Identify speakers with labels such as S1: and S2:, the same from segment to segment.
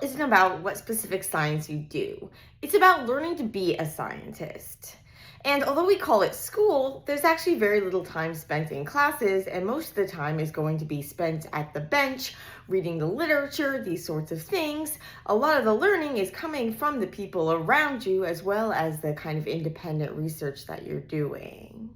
S1: isn't about what specific science you do. It's about learning to be a scientist. And although we call it school, there's actually very little time spent in classes, and most of the time is going to be spent at the bench, reading the literature, these sorts of things. A lot of the learning is coming from the people around you, as well as the kind of independent research that you're doing.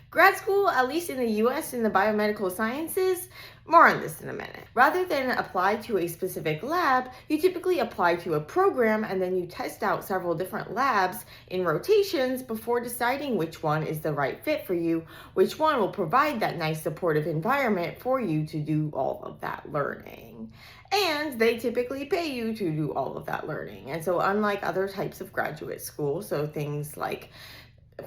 S1: Grad school, at least in the US in the biomedical sciences, more on this in a minute. Rather than apply to a specific lab, you typically apply to a program and then you test out several different labs in rotations before deciding which one is the right fit for you, which one will provide that nice supportive environment for you to do all of that learning. And they typically pay you to do all of that learning. And so unlike other types of graduate school, so things like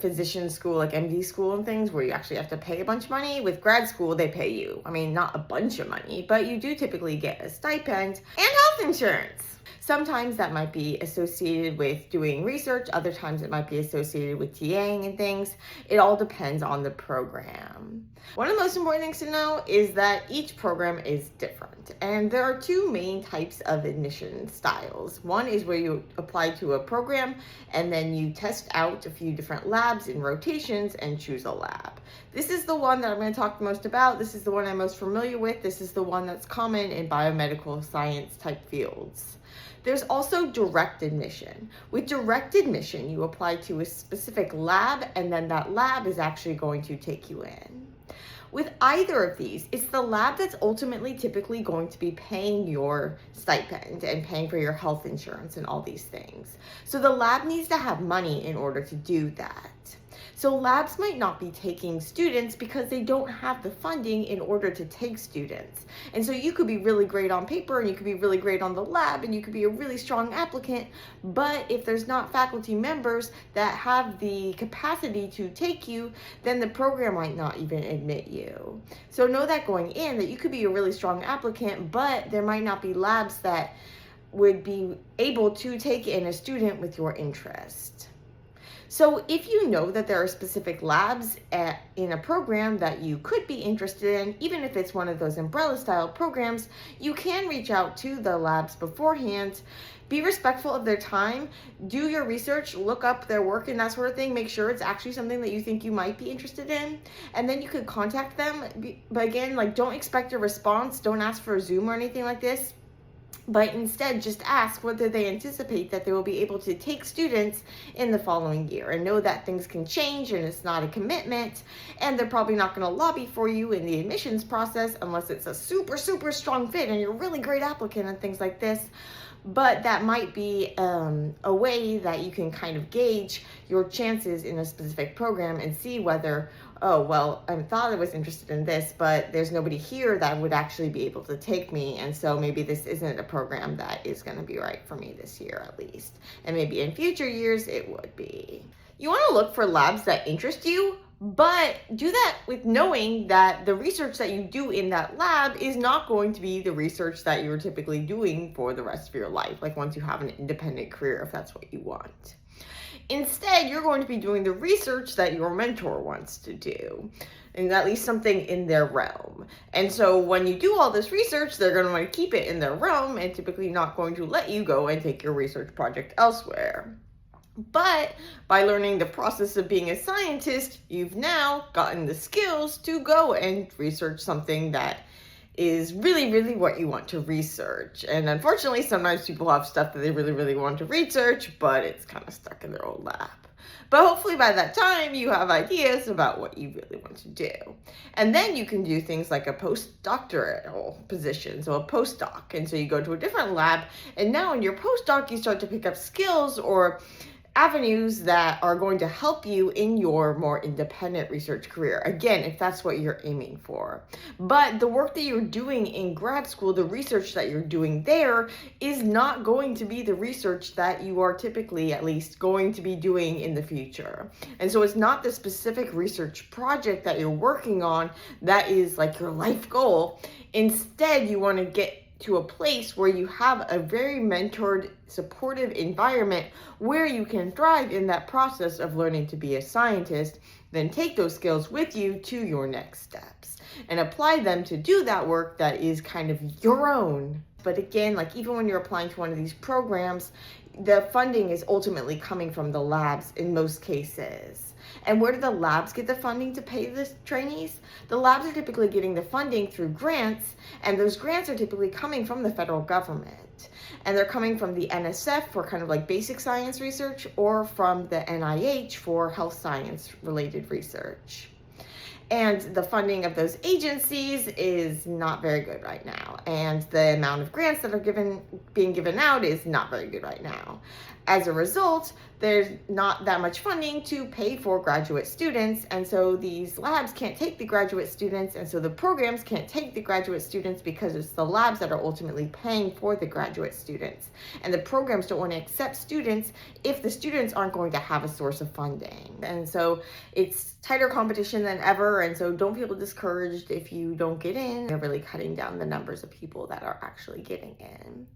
S1: physician school, like MD school and things where you actually have to pay a bunch of money, with grad school they pay you. I mean, not a bunch of money, but you do typically get a stipend and health insurance. Sometimes that might be associated with doing research, other times it might be associated with TAing and things. It all depends on the program. One of the most important things to know is that each program is different, and there are two main types of admission styles. One is where you apply to a program and then you test out a few different labs in rotations and choose a lab. This is the one that I'm going to talk the most about. This is the one I'm most familiar with. This is the one that's common in biomedical science type fields. There's also direct admission. With direct admission, you apply to a specific lab and then that lab is actually going to take you in. With either of these, it's the lab that's ultimately typically going to be paying your stipend and paying for your health insurance and all these things. So the lab needs to have money in order to do that. So labs might not be taking students because they don't have the funding in order to take students. And so you could be really great on paper and you could be really great on the lab and you could be a really strong applicant, but if there's not faculty members that have the capacity to take you, then the program might not even admit you. So know that going in, that you could be a really strong applicant, but there might not be labs that would be able to take in a student with your interest. So if you know that there are specific labs in a program that you could be interested in, even if it's one of those umbrella style programs, you can reach out to the labs beforehand. Be respectful of their time, do your research, look up their work and that sort of thing, make sure it's actually something that you think you might be interested in, and then you could contact them. But again, don't expect a response, don't ask for a Zoom or anything like this. But instead just ask whether they anticipate that they will be able to take students in the following year, and know that things can change and it's not a commitment, and they're probably not going to lobby for you in the admissions process unless it's a super strong fit and you're a really great applicant and things like this. But that might be a way that you can kind of gauge your chances in a specific program and see whether, oh, well, I thought I was interested in this, but there's nobody here that would actually be able to take me. And so maybe this isn't a program that is going to be right for me this year, at least. And maybe in future years, it would be. You want to look for labs that interest you, but do that with knowing that the research that you do in that lab is not going to be the research that you're typically doing for the rest of your life, like once you have an independent career, if that's what you want. Instead, you're going to be doing the research that your mentor wants to do, and at least something in their realm. And so when you do all this research, they're going to want to keep it in their realm and typically not going to let you go and take your research project elsewhere. But by learning the process of being a scientist, you've now gotten the skills to go and research something that is really what you want to research. And unfortunately, sometimes people have stuff that they really want to research, but it's kind of stuck in their old lab. But hopefully by that time, you have ideas about what you really want to do. And then you can do things like a postdoctoral position, so a postdoc. And so you go to a different lab, and now in your postdoc, you start to pick up skills or avenues that are going to help you in your more independent research career. Again, if that's what you're aiming for. But the work that you're doing in grad school, the research that you're doing there, is not going to be the research that you are typically, at least, going to be doing in the future. And so it's not the specific research project that you're working on that is like your life goal. Instead, you want to get to a place where you have a very mentored, supportive environment where you can thrive in that process of learning to be a scientist, then take those skills with you to your next steps and apply them to do that work that is kind of your own. But again, like even when you're applying to one of these programs, the funding is ultimately coming from the labs in most cases. And where do the labs get the funding to pay the trainees? The labs are typically getting the funding through grants, and those grants are typically coming from the federal government. And they're coming from the NSF for kind of like basic science research, or from the NIH for health science related research. And the funding of those agencies is not very good right now. And the amount of grants that are being given out is not very good right now. As a result, there's not that much funding to pay for graduate students. And so these labs can't take the graduate students. And so the programs can't take the graduate students because it's the labs that are ultimately paying for the graduate students. And the programs don't want to accept students if the students aren't going to have a source of funding. And so it's tighter competition than ever. And so don't feel discouraged if you don't get in. They're really cutting down the numbers of people that are actually getting in.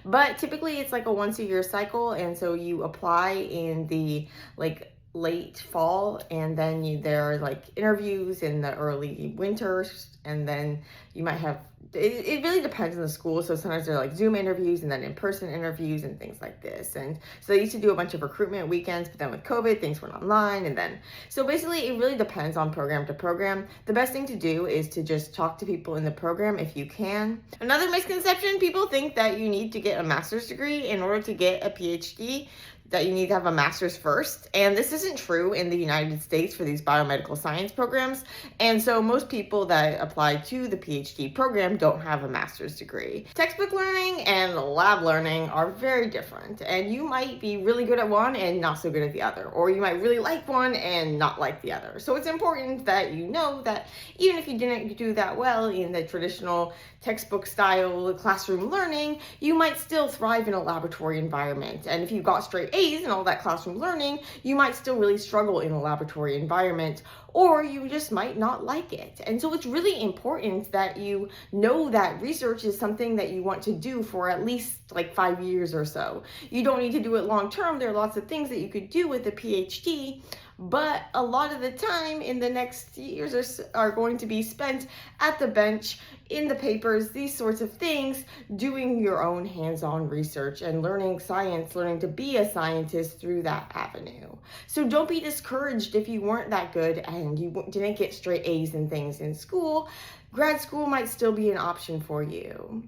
S1: But typically it's like a once a year cycle. And so you apply in the like late fall, and then there are like interviews in the early winter, and then you might have, it really depends on the school. So sometimes they're like Zoom interviews and then in-person interviews and things like this. And so they used to do a bunch of recruitment weekends, but then with COVID, things went online. And then, so basically it really depends on program to program. The best thing to do is to just talk to people in the program if you can. Another misconception, people think that you need to get a master's degree in order to get a PhD, that you need to have a master's first. And this isn't true in the United States for these biomedical science programs. And so most people that apply to the PhD program don't have a master's degree. Textbook learning and lab learning are very different. And you might be really good at one and not so good at the other. Or you might really like one and not like the other. So it's important that you know that even if you didn't do that well in the traditional textbook style classroom learning, you might still thrive in a laboratory environment. And if you got straight A's and all that classroom learning, you might still really struggle in a laboratory environment, or you just might not like it. And so it's really important that you know that research is something that you want to do for at least like 5 years or so. You don't need to do it long term. There are lots of things that you could do with a PhD, but a lot of the time in the next years are going to be spent at the bench, in the papers, these sorts of things, doing your own hands-on research and learning science, learning to be a scientist through that avenue. So don't be discouraged if you weren't that good and you didn't get straight A's and things in school. Grad school might still be an option for you.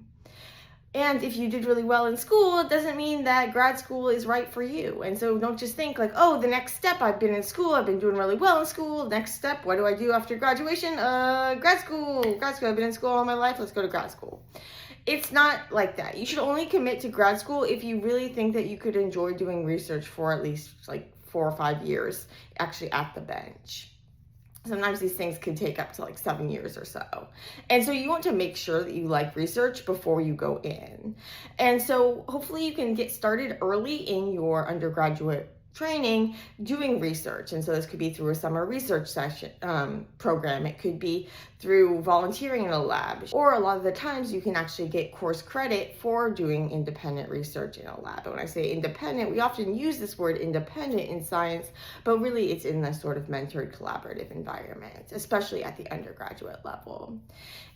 S1: And if you did really well in school, it doesn't mean that grad school is right for you. And so don't just think like, oh, the next step, I've been in school, I've been doing really well in school. Next step, what do I do after graduation? Grad school. I've been in school all my life, let's go to grad school. It's not like that. You should only commit to grad school if you really think that you could enjoy doing research for at least like 4 or 5 years, actually at the bench. Sometimes these things can take up to like 7 years or so. And so you want to make sure that you like research before you go in. And so hopefully you can get started early in your undergraduate training doing research. And so this could be through a summer research session program. It could be through volunteering in a lab, or a lot of the times you can actually get course credit for doing independent research in a lab. And when I say independent, we often use this word independent in science, but really it's in this sort of mentored collaborative environment, especially at the undergraduate level.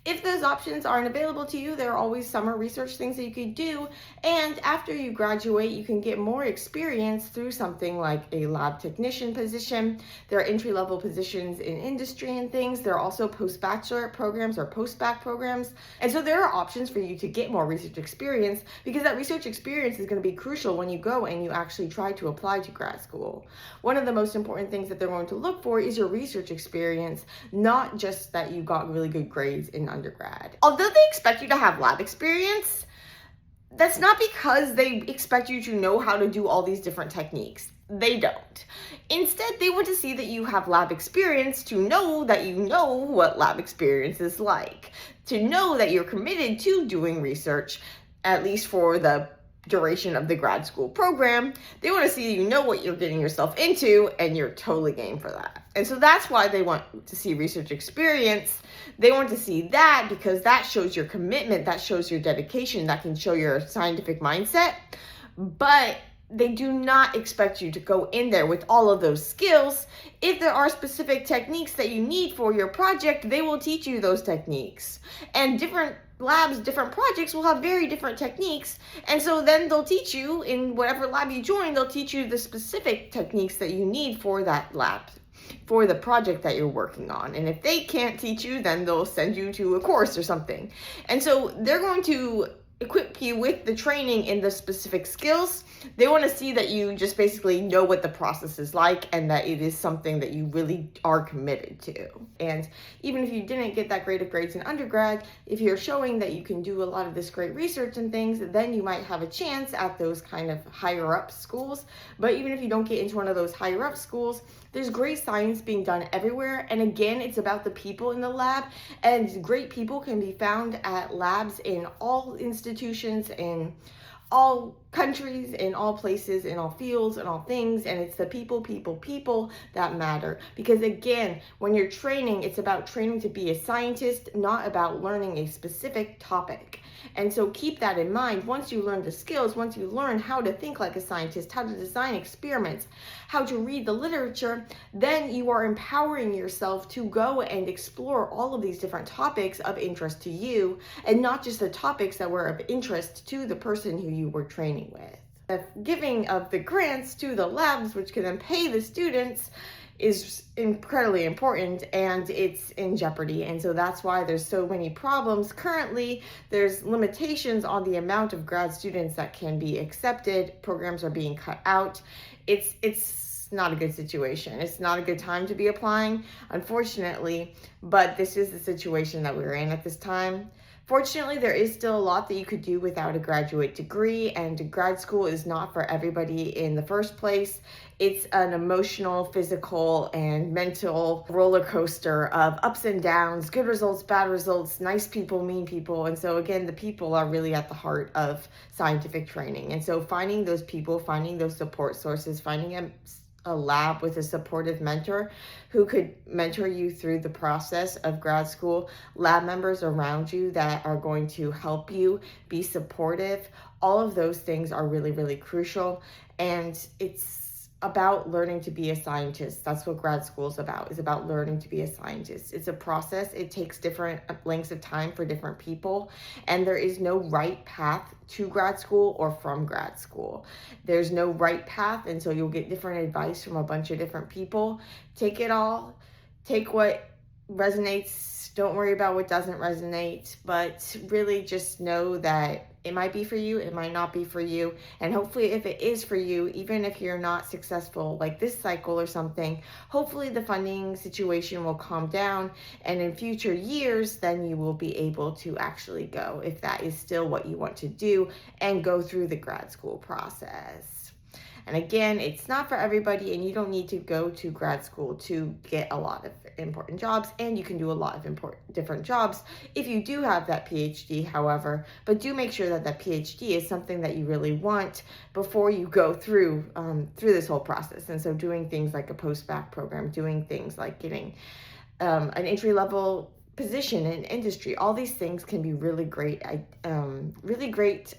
S1: If those options aren't available to you, there are always summer research things that you could do. And after you graduate, you can get more experience through something like a lab technician position. There are entry-level positions in industry and things. There are also postbachelorate programs or post-bac programs. And so there are options for you to get more research experience, because that research experience is going to be crucial when you go and you actually try to apply to grad school. One of the most important things that they're going to look for is your research experience, not just that you got really good grades in undergrad. Although they expect you to have lab experience, that's not because they expect you to know how to do all these different techniques. They don't. Instead, they want to see that you have lab experience to know that you know what lab experience is like, to know that you're committed to doing research, at least for the duration of the grad school program. They want to see you know what you're getting yourself into and you're totally game for that. And so that's why they want to see research experience. They want to see that because that shows your commitment, that shows your dedication, that can show your scientific mindset. But they do not expect you to go in there with all of those skills. If there are specific techniques that you need for your project, they will teach you those techniques. And different labs, different projects will have very different techniques. And so then they'll teach you in whatever lab you join, they'll teach you the specific techniques that you need for that lab, for the project that you're working on. And if they can't teach you, then they'll send you to a course or something. And so they're going to equip you with the training in the specific skills. They want to see that you just basically know what the process is like and that it is something that you really are committed to. And even if you didn't get that grade of grades in undergrad, if you're showing that you can do a lot of this great research and things, then you might have a chance at those kind of higher up schools. But even if you don't get into one of those higher up schools, there's great science being done everywhere. And again, it's about the people in the lab, and great people can be found at labs in all institutions, in all countries, in all places, in all fields, and all things. And it's the people that matter. Because again, when you're training, it's about training to be a scientist, not about learning a specific topic. And so keep that in mind. Once you learn the skills, once you learn how to think like a scientist, how to design experiments, how to read the literature, then you are empowering yourself to go and explore all of these different topics of interest to you, and not just the topics that were of interest to the person who you were training with. The giving of the grants to the labs, which can then pay the students, is incredibly important, and it's in jeopardy. And so that's why there's so many problems currently. There's limitations on the amount of grad students that can be accepted. Programs are being cut out. It's not a good situation. It's not a good time to be applying, unfortunately, but this is the situation that we're in at this time. Fortunately, there is still a lot that you could do without a graduate degree, and grad school is not for everybody in the first place. It's an emotional, physical, and mental roller coaster of ups and downs, good results, bad results, nice people, mean people. And so again, the people are really at the heart of scientific training. And so finding those people, finding those support sources, finding a lab with a supportive mentor who could mentor you through the process of grad school, lab members around you that are going to help you be supportive. All of those things are really, really crucial. And it's about learning to be a scientist. That's what grad school is about learning to be a scientist. It's a process. It takes different lengths of time for different people, and there is no right path to grad school or from grad school. There's no right path, and so you'll get different advice from a bunch of different people. Take it all. Take what resonates. Don't worry about what doesn't resonate, but really just know that it might be for you, it might not be for you. And hopefully if it is for you, even if you're not successful like this cycle or something, hopefully the funding situation will calm down, and in future years, then you will be able to actually go, if that is still what you want to do, and go through the grad school process. And again, it's not for everybody, and you don't need to go to grad school to get a lot of important jobs, and you can do a lot of different jobs if you do have that PhD, however. But do make sure that that PhD is something that you really want before you go through this whole process. And so doing things like a post-bac program, doing things like getting an entry-level position in industry, all these things can be really great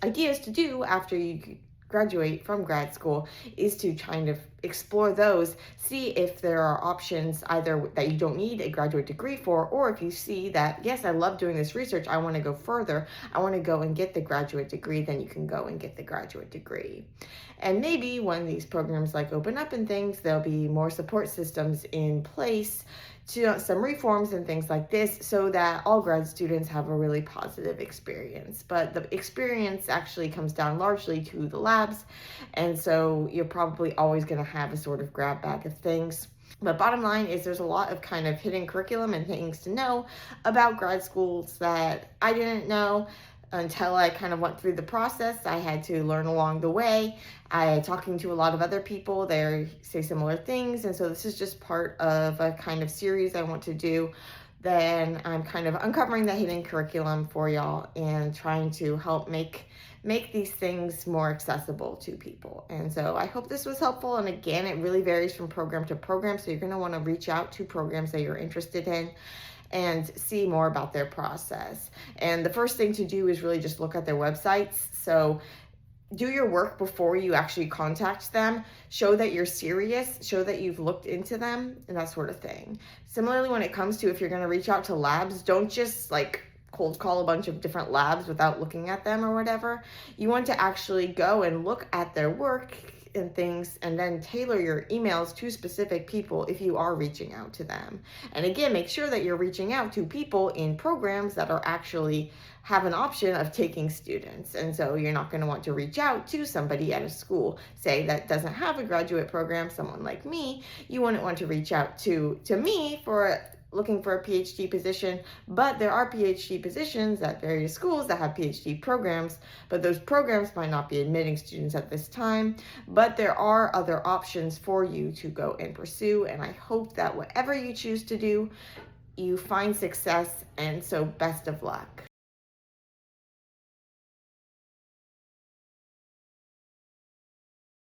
S1: ideas to do after you graduate from grad school, is to kind of explore those, see if there are options either that you don't need a graduate degree for, or if you see that, yes, I love doing this research, I want to go further, I want to go and get the graduate degree, then you can go and get the graduate degree. And maybe when these programs like open up and things, there'll be more support systems in place, to some reforms and things like this, so that all grad students have a really positive experience. But the experience actually comes down largely to the labs, and so you're probably always going to have a sort of grab bag of things. But bottom line is there's a lot of kind of hidden curriculum and things to know about grad schools that I didn't know until I kind of went through the process. I had to learn along the way. Talking to a lot of other people, they say similar things. And so this is just part of a kind of series I want to do. Then I'm kind of uncovering the hidden curriculum for y'all and trying to help make these things more accessible to people. And so I hope this was helpful. And again, it really varies from program to program. So you're going to want to reach out to programs that you're interested in and see more about their process. And the first thing to do is really just look at their websites. So do your work before you actually contact them. Show that you're serious, show that you've looked into them, and that sort of thing. Similarly, when it comes to if you're going to reach out to labs, don't just like cold call a bunch of different labs without looking at them or whatever. You want to actually go and look at their work and things, and then tailor your emails to specific people if you are reaching out to them. And again, make sure that you're reaching out to people in programs that are actually have an option of taking students. And so you're not going to want to reach out to somebody at a school, say, that doesn't have a graduate program, someone like me. You wouldn't want to reach out to me for looking for a PhD position, but there are PhD positions at various schools that have PhD programs, but those programs might not be admitting students at this time. But there are other options for you to go and pursue, and I hope that whatever you choose to do, you find success, and so best of luck.